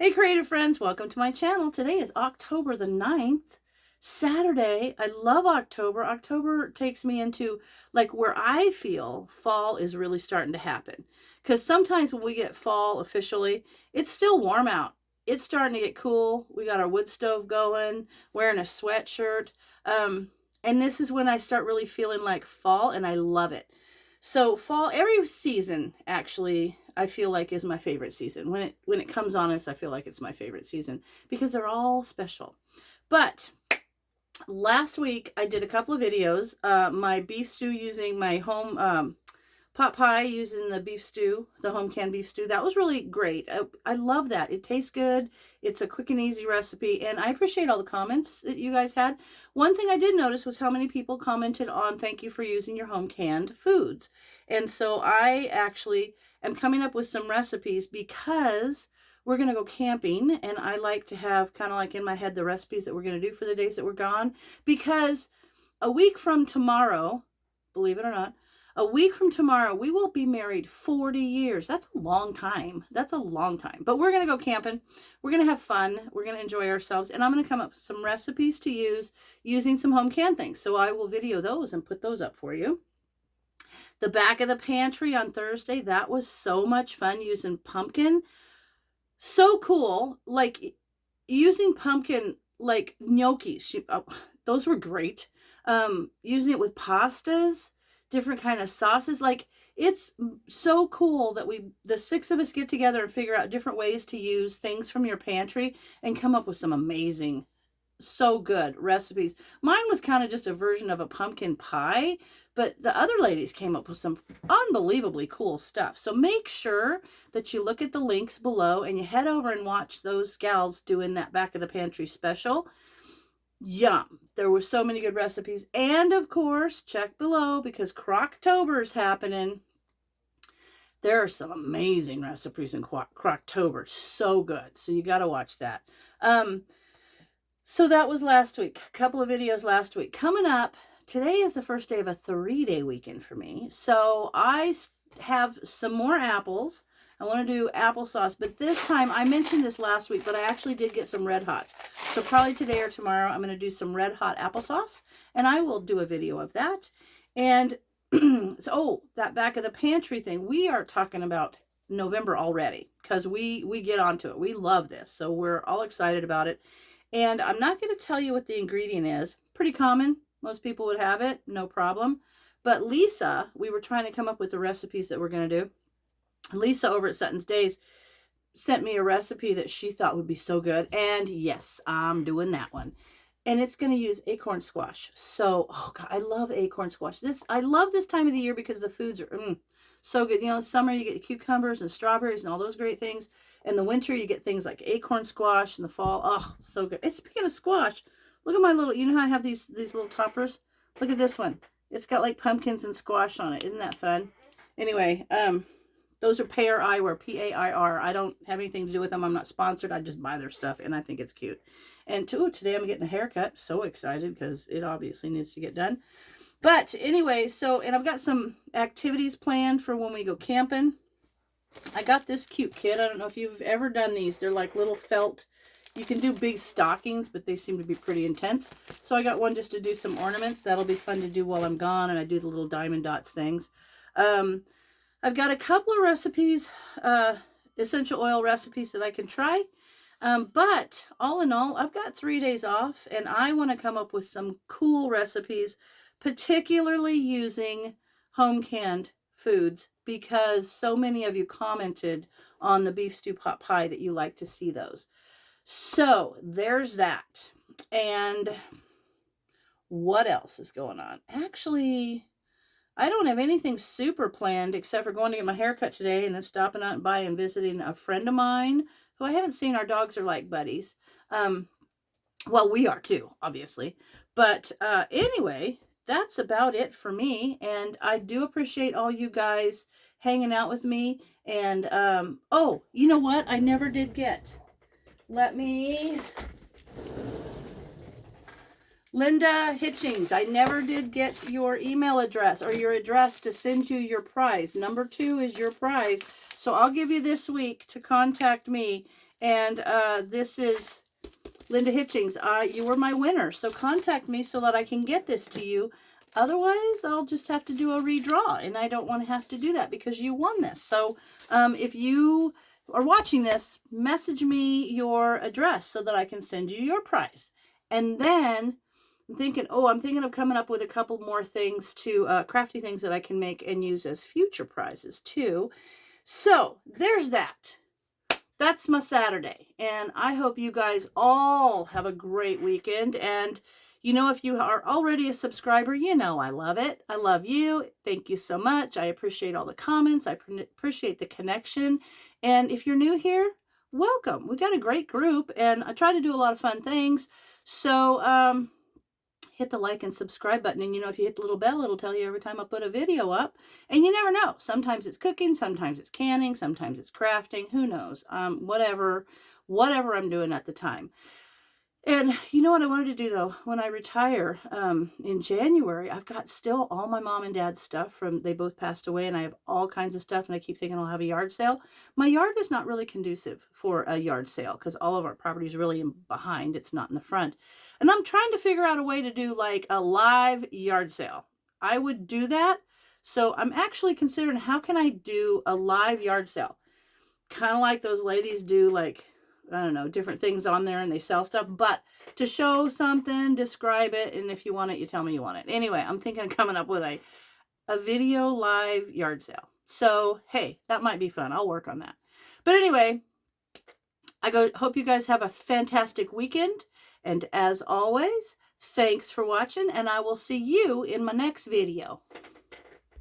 Hey creative friends, welcome to my channel. Today is October the 9th, Saturday. I love October. October takes me into like where I feel fall is really starting to happen. Because sometimes when we get fall officially, it's still warm out. It's starting to get cool. We got our wood stove going, wearing a sweatshirt. And this is when I start really feeling like fall, and I love it. So fall, every season actually I feel like is my favorite season. When it comes on us, I feel like it's my favorite season because they're all special. But last week I did a couple of videos. My beef stew using my home pot pie using the beef stew, the home canned beef stew. That was really great. I love that. It tastes good. It's a quick and easy recipe, and I appreciate all the comments that you guys had. One thing I did notice was how many people commented on thank you for using your home canned foods. And so I actually am coming up with some recipes because we're going to go camping, and I like to have kind of like in my head the recipes that we're going to do for the days that we're gone, because a week from tomorrow, believe it or not, a week from tomorrow, we will be married 40 years. That's a long time. That's a long time. But we're going to go camping. We're going to have fun. We're going to enjoy ourselves. And I'm going to come up with some recipes to use using some home canned things. So I will video those and put those up for you. The back of the pantry on Thursday, that was so much fun using pumpkin. So cool. Like using pumpkin like gnocchis. Those were great. Using it with pastas, different kind of sauces. Like it's so cool that the six of us get together and figure out different ways to use things from your pantry and come up with some amazing, so good recipes. Mine was kind of just a version of a pumpkin pie, but the other ladies came up with some unbelievably cool stuff. So make sure that you look at the links below and you head over and watch those gals doing that back of the pantry special. Yum. There were so many good recipes. And of course, check below because Croctober's happening. There are some amazing recipes in Croctober. So good. So you got to watch that. So that was last week. A couple of videos last week. Coming up, today is the first day of a 3-day weekend for me. So I have some more apples. I want to do applesauce, but this time, I mentioned this last week, but I actually did get some Red Hots. So probably today or tomorrow, I'm going to do some Red Hot applesauce, and I will do a video of that. And so, that back of the pantry thing, we are talking about November already because we get onto it. We love this, so we're all excited about it. And I'm not going to tell you what the ingredient is. Pretty common. Most people would have it. No problem. But Lisa, we were trying to come up with the recipes that we're going to do. Lisa over at Sutton's Days sent me a recipe that she thought would be so good. And yes, I'm doing that one. And it's going to use acorn squash. So, oh God, I love acorn squash. I love this time of the year because the foods are so good. You know, in summer you get cucumbers and strawberries and all those great things. In the winter you get things like acorn squash. In the fall, oh, so good. And speaking of squash, look at my little, you know how I have these little toppers? Look at this one. It's got like pumpkins and squash on it. Isn't that fun? Anyway, those are Pair Eyewear, Pair. I don't have anything to do with them. I'm not sponsored. I just buy their stuff, and I think it's cute. And today I'm getting a haircut. So excited because it obviously needs to get done. But anyway, and I've got some activities planned for when we go camping. I got this cute kit. I don't know if you've ever done these. They're like little felt. You can do big stockings, but they seem to be pretty intense. So I got one just to do some ornaments. That'll be fun to do while I'm gone, and I do the little diamond dots things. I've got a couple of recipes, essential oil recipes that I can try. But all in all, I've got 3 days off, and I want to come up with some cool recipes, particularly using home canned foods, because so many of you commented on the beef stew pot pie that you like to see those. So there's that. And what else is going on? Actually, I don't have anything super planned except for going to get my hair cut today and then stopping out by and visiting a friend of mine who I haven't seen. Our dogs are like buddies. Well, we are too, obviously. But anyway, that's about it for me. And I do appreciate all you guys hanging out with me. And, oh, you know what? I never did get. Linda Hitchings, I never did get your email address or your address to send you your prize. Number 2 is your prize. So I'll give you this week to contact me And this is Linda Hitchings. You were my winner, so contact me so that I can get this to you. Otherwise, I'll just have to do a redraw, and I don't want to have to do that because you won this. So if you are watching this, message me your address so that I can send you your prize. And then I'm thinking of coming up with a couple more things to crafty things that I can make and use as future prizes too. So there's that. That's my Saturday, and I hope you guys all have a great weekend. And you know, if you are already a subscriber, you know I love it. I love you. Thank you so much. I appreciate all the comments. I appreciate the connection. And if you're new here, welcome. We got a great group, and I try to do a lot of fun things. So hit the like and subscribe button, and you know, if you hit the little bell, it'll tell you every time I put a video up. And you never know, sometimes it's cooking, sometimes it's canning, sometimes it's crafting, who knows, whatever I'm doing at the time. And you know what I wanted to do though, when I retire in January, I've got still all my mom and dad's stuff from, they both passed away, and I have all kinds of stuff, and I keep thinking I'll have a yard sale. My yard is not really conducive for a yard sale because all of our property is really behind, it's not in the front. And I'm trying to figure out a way to do like a live yard sale. I would do that. So I'm actually considering, how can I do a live yard sale? Kind of like those ladies do, like, I don't know, different things on there and they sell stuff, but to show something, describe it, and if you want it, you tell me you want it. Anyway, I'm thinking of coming up with a video live yard sale. So, hey, that might be fun. I'll work on that. But anyway, hope you guys have a fantastic weekend. And as always, thanks for watching, and I will see you in my next video.